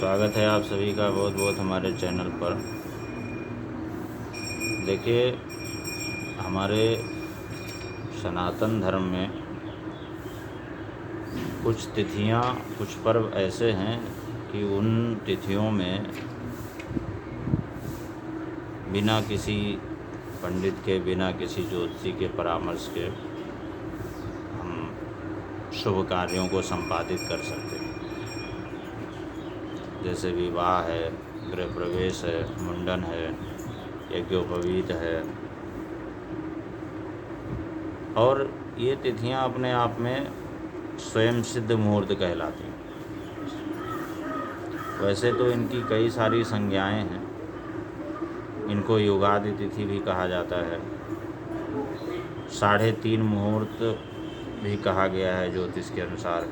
स्वागत है आप सभी का बहुत बहुत हमारे चैनल पर। देखिए, हमारे सनातन धर्म में कुछ तिथियां, कुछ पर्व ऐसे हैं कि उन तिथियों में बिना किसी पंडित के, बिना किसी ज्योतिषी के परामर्श के हम शुभ कार्यों को संपादित कर सकते हैं। जैसे विवाह है, गृह प्रवेश है, मुंडन है, यज्ञोपवीत है। और ये तिथियां अपने आप में स्वयं सिद्ध मुहूर्त कहलाती हैं। वैसे तो इनकी कई सारी संज्ञाएं हैं। इनको युगादि तिथि भी कहा जाता है, 3.5 मुहूर्त भी कहा गया है ज्योतिष के अनुसार।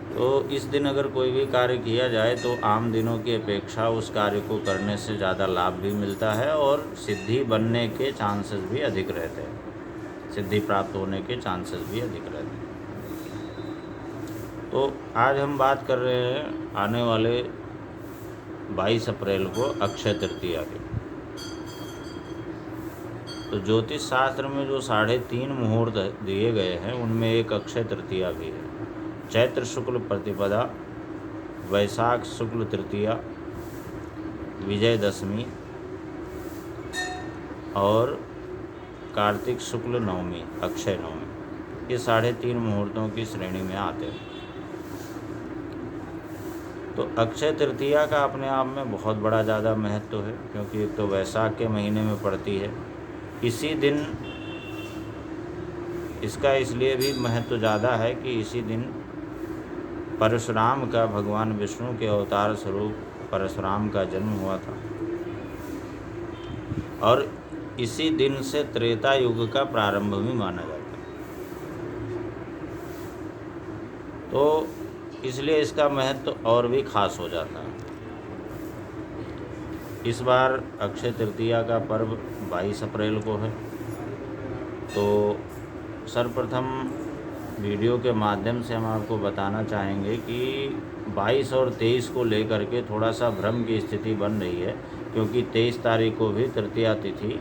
तो इस दिन अगर कोई भी कार्य किया जाए तो आम दिनों की अपेक्षा उस कार्य को करने से ज़्यादा लाभ भी मिलता है और सिद्धि बनने के चांसेस भी अधिक रहते हैं, सिद्धि प्राप्त होने के चांसेस भी अधिक रहते हैं। तो आज हम बात कर रहे हैं आने वाले 22 अप्रैल को अक्षय तृतीया की। तो ज्योतिष शास्त्र में जो 3.5 मुहूर्त दिए गए हैं उनमें एक अक्षय तृतीया भी है। चैत्र शुक्ल प्रतिपदा, वैशाख शुक्ल तृतीया, विजयदशमी और कार्तिक शुक्ल नवमी, अक्षय नवमी, ये 3.5 मुहूर्तों की श्रेणी में आते हैं। तो अक्षय तृतीया का अपने आप में बहुत बड़ा ज़्यादा महत्व है, क्योंकि एक तो वैशाख के महीने में पड़ती है। इसी दिन इसका इसलिए भी महत्व ज़्यादा है कि इसी दिन परशुराम का, भगवान विष्णु के अवतार स्वरूप परशुराम का जन्म हुआ था और इसी दिन से त्रेता युग का प्रारंभ भी माना जाता है। तो इसलिए इसका महत्व और भी खास हो जाता है। इस बार अक्षय तृतीया का पर्व 22 अप्रैल को है। तो सर्वप्रथम वीडियो के माध्यम से हम आपको बताना चाहेंगे कि 22 और 23 को लेकर के थोड़ा सा भ्रम की स्थिति बन रही है, क्योंकि 23 तारीख को भी तृतीया तिथि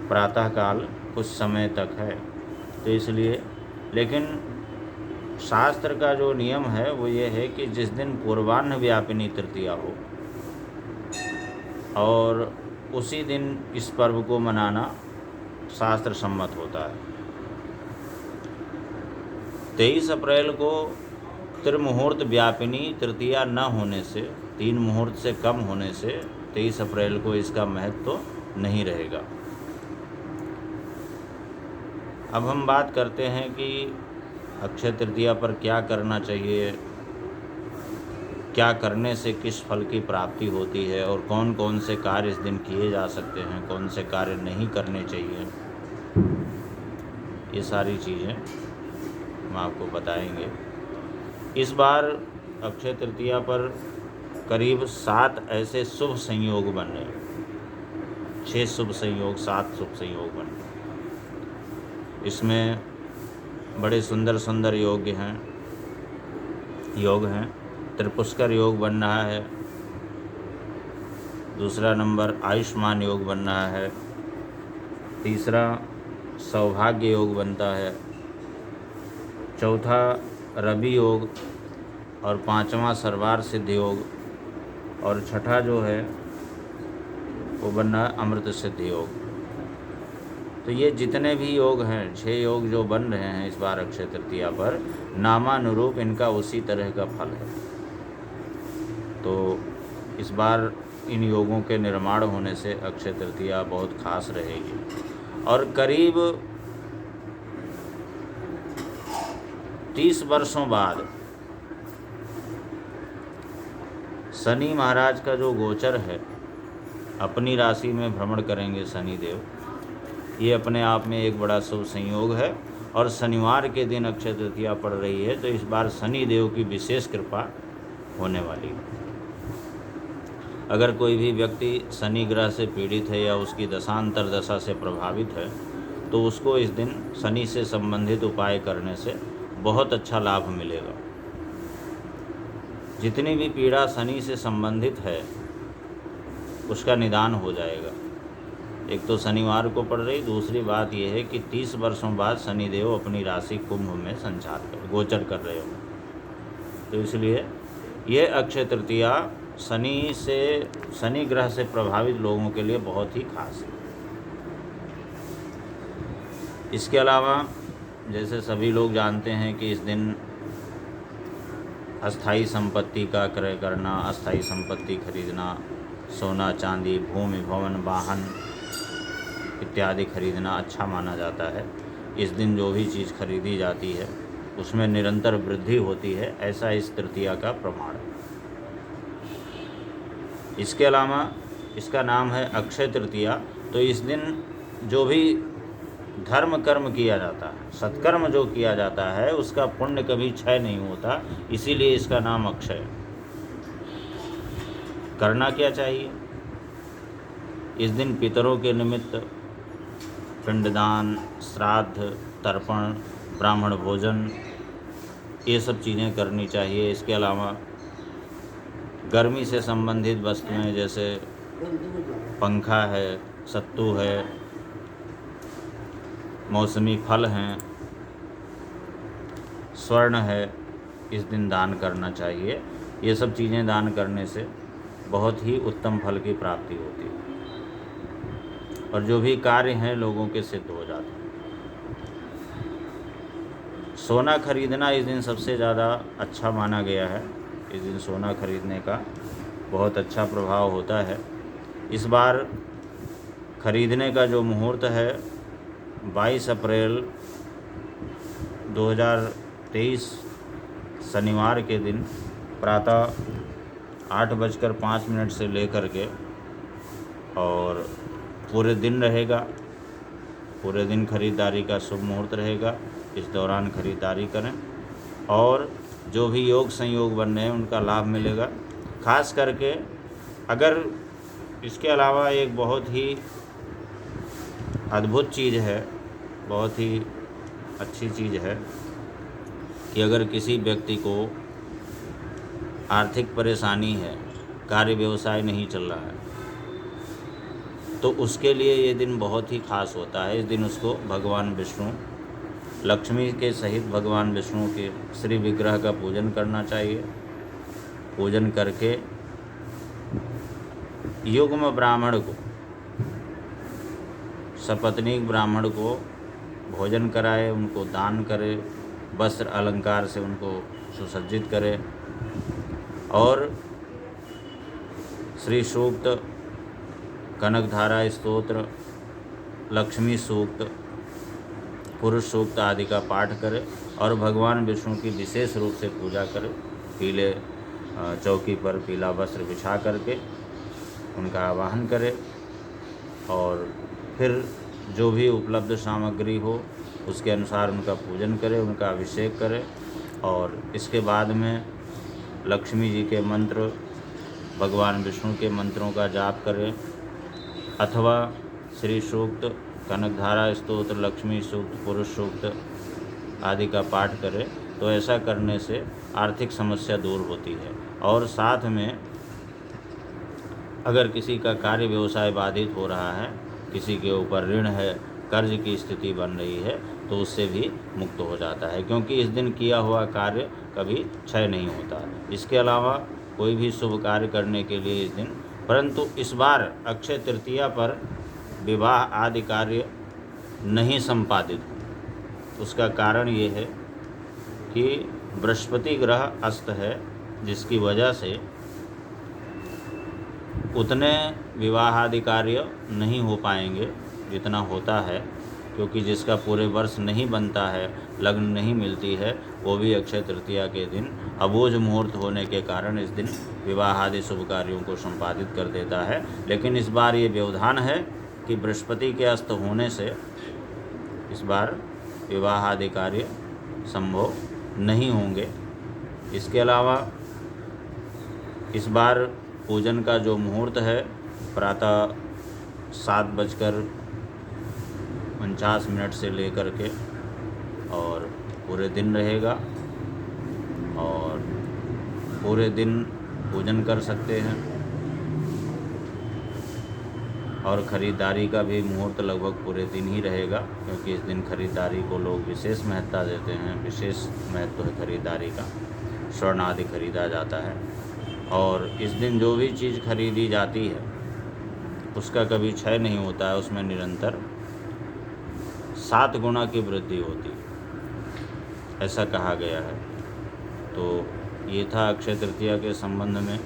प्रातःकाल कुछ समय तक है। तो इसलिए, लेकिन शास्त्र का जो नियम है वो ये है कि जिस दिन पूर्वाह्न व्यापिनी तृतीया हो और उसी दिन इस पर्व को मनाना शास्त्र सम्मत होता है। 23 अप्रैल को त्रिमुहूर्त व्यापिनी तृतीया न होने से, 3 मुहूर्त से कम होने से 23 अप्रैल को इसका महत्व नहीं रहेगा। अब हम बात करते हैं कि अक्षय तृतीया पर क्या करना चाहिए, क्या करने से किस फल की प्राप्ति होती है और कौन कौन से कार्य इस दिन किए जा सकते हैं, कौन से कार्य नहीं करने चाहिए। ये सारी चीज़ें हम आपको बताएंगे। इस बार अक्षय तृतीया पर करीब 7 ऐसे शुभ संयोग बन रहे हैं, 6 शुभ संयोग, 7 शुभ संयोग बन रहे हैं। इसमें बड़े सुंदर सुंदर योग हैं। त्रिपुष्कर योग बन रहा है। दूसरा नंबर आयुष्मान योग बन रहा है। तीसरा सौभाग्य योग बनता है। चौथा रवि योग और 5वां सर्वार सिद्ध योग और छठा जो है वो बन रहा है अमृत सिद्ध योग। तो ये जितने भी योग हैं, 6 योग जो बन रहे हैं इस बार अक्षय तृतीया पर, नामानुरूप इनका उसी तरह का फल है। तो इस बार इन योगों के निर्माण होने से अक्षय तृतीया बहुत खास रहेगी। और करीब 30 वर्षों बाद शनि महाराज का जो गोचर है, अपनी राशि में भ्रमण करेंगे शनि देव। ये अपने आप में एक बड़ा शुभ संयोग है और शनिवार के दिन अक्षय तृतीया पड़ रही है। तो इस बार शनि देव की विशेष कृपा होने वाली है। अगर कोई भी व्यक्ति शनि ग्रह से पीड़ित है या उसकी दशांतर दशा से प्रभावित है तो उसको इस दिन शनि से संबंधित उपाय करने से बहुत अच्छा लाभ मिलेगा। जितनी भी पीड़ा शनि से संबंधित है उसका निदान हो जाएगा। एक तो शनिवार को पड़ रही, दूसरी बात यह है कि 30 वर्षों बाद शनिदेव अपनी राशि कुंभ में गोचर कर रहे हो। तो इसलिए ये अक्षय तृतीया शनि ग्रह से प्रभावित लोगों के लिए बहुत ही खास है। इसके अलावा जैसे सभी लोग जानते हैं कि इस दिन अस्थाई संपत्ति का क्रय करना, अस्थाई संपत्ति खरीदना, सोना चांदी, भूमि भवन वाहन इत्यादि खरीदना अच्छा माना जाता है। इस दिन जो भी चीज़ खरीदी जाती है उसमें निरंतर वृद्धि होती है, ऐसा इस तृतीया का प्रमाण है। इसके अलावा इसका नाम है अक्षय तृतीया। तो इस दिन जो भी धर्म कर्म किया जाता है, सत्कर्म जो किया जाता है, उसका पुण्य कभी क्षय नहीं होता, इसीलिए इसका नाम अक्षय है। करना क्या चाहिए? इस दिन पितरों के निमित्त पिंडदान, श्राद्ध, तर्पण, ब्राह्मण भोजन, ये सब चीज़ें करनी चाहिए। इसके अलावा गर्मी से संबंधित वस्तुएं जैसे पंखा है, सत्तू है, मौसमी फल हैं, स्वर्ण है, इस दिन दान करना चाहिए। ये सब चीज़ें दान करने से बहुत ही उत्तम फल की प्राप्ति होती है और जो भी कार्य हैं लोगों के सिद्ध हो जाते हैं। सोना खरीदना इस दिन सबसे ज़्यादा अच्छा माना गया है। इस दिन सोना खरीदने का बहुत अच्छा प्रभाव होता है। इस बार खरीदने का जो मुहूर्त है 22 अप्रैल 2023 शनिवार के दिन प्रातः 8:05 से लेकर के और पूरे दिन रहेगा। पूरे दिन खरीदारी का शुभ मुहूर्त रहेगा। इस दौरान खरीदारी करें और जो भी योग संयोग बन रहे हैं उनका लाभ मिलेगा। खास करके अगर इसके अलावा एक बहुत ही अद्भुत चीज़ है, बहुत ही अच्छी चीज़ है कि अगर किसी व्यक्ति को आर्थिक परेशानी है, कार्य व्यवसाय नहीं चल रहा है, तो उसके लिए ये दिन बहुत ही खास होता है। इस दिन उसको भगवान विष्णु, लक्ष्मी के सहित भगवान विष्णु के श्री विग्रह का पूजन करना चाहिए। पूजन करके युग्म ब्राह्मण को, सपत्नीक ब्राह्मण को भोजन कराए, उनको दान करे, वस्त्र अलंकार से उनको सुसज्जित करे और श्री सूक्त, कनकधारा स्तोत्र, लक्ष्मी सूक्त, पुरुष सूक्त आदि का पाठ करे और भगवान विष्णु की विशेष रूप से पूजा करे। पीले चौकी पर पीला वस्त्र बिछा करके उनका आवाहन करे और फिर जो भी उपलब्ध सामग्री हो उसके अनुसार उनका पूजन करे, उनका अभिषेक करे और इसके बाद में लक्ष्मी जी के मंत्र, भगवान विष्णु के मंत्रों का जाप करें अथवा श्री सूक्त, कनकधारा स्तोत्र, लक्ष्मी सूक्त, पुरुष सूक्त आदि का पाठ करें। तो ऐसा करने से आर्थिक समस्या दूर होती है और साथ में अगर किसी का कार्य व्यवसाय बाधित हो रहा है, किसी के ऊपर ऋण है, कर्ज की स्थिति बन रही है, तो उससे भी मुक्त हो जाता है, क्योंकि इस दिन किया हुआ कार्य कभी क्षय नहीं होता। इसके अलावा कोई भी शुभ कार्य करने के लिए इस दिन, परंतु इस बार अक्षय तृतीया पर विवाह आदि कार्य नहीं संपादित हो। उसका कारण ये है कि बृहस्पति ग्रह अस्त है, जिसकी वजह से उतने विवाह आदि कार्य नहीं हो पाएंगे जितना होता है, क्योंकि जिसका पूरे वर्ष नहीं बनता है, लग्न नहीं मिलती है, वो भी अक्षय तृतीया के दिन अबूझ मुहूर्त होने के कारण इस दिन विवाह आदि शुभ कार्यों को संपादित कर देता है। लेकिन इस बार ये व्यवधान है कि बृहस्पति के अस्त होने से इस बार विवाह आदि कार्य संभव नहीं होंगे। इसके अलावा इस बार पूजन का जो मुहूर्त है प्रातः 7:49 से लेकर के और पूरे दिन रहेगा और पूरे दिन पूजन कर सकते हैं और ख़रीदारी का भी मुहूर्त लगभग पूरे दिन ही रहेगा, क्योंकि इस दिन खरीदारी को लोग विशेष महत्ता देते हैं। विशेष महत्व है खरीदारी का, स्वर्ण आदि खरीदा जाता है और इस दिन जो भी चीज़ खरीदी जाती है उसका कभी क्षय नहीं होता है, उसमें निरंतर 7 गुना की वृद्धि होती है, ऐसा कहा गया है। तो ये था अक्षय तृतीया के संबंध में।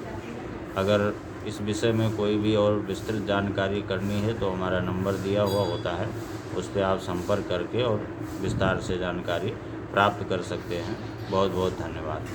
अगर इस विषय में कोई भी और विस्तृत जानकारी करनी है तो हमारा नंबर दिया हुआ होता है, उस पर आप संपर्क करके और विस्तार से जानकारी प्राप्त कर सकते हैं। बहुत बहुत धन्यवाद।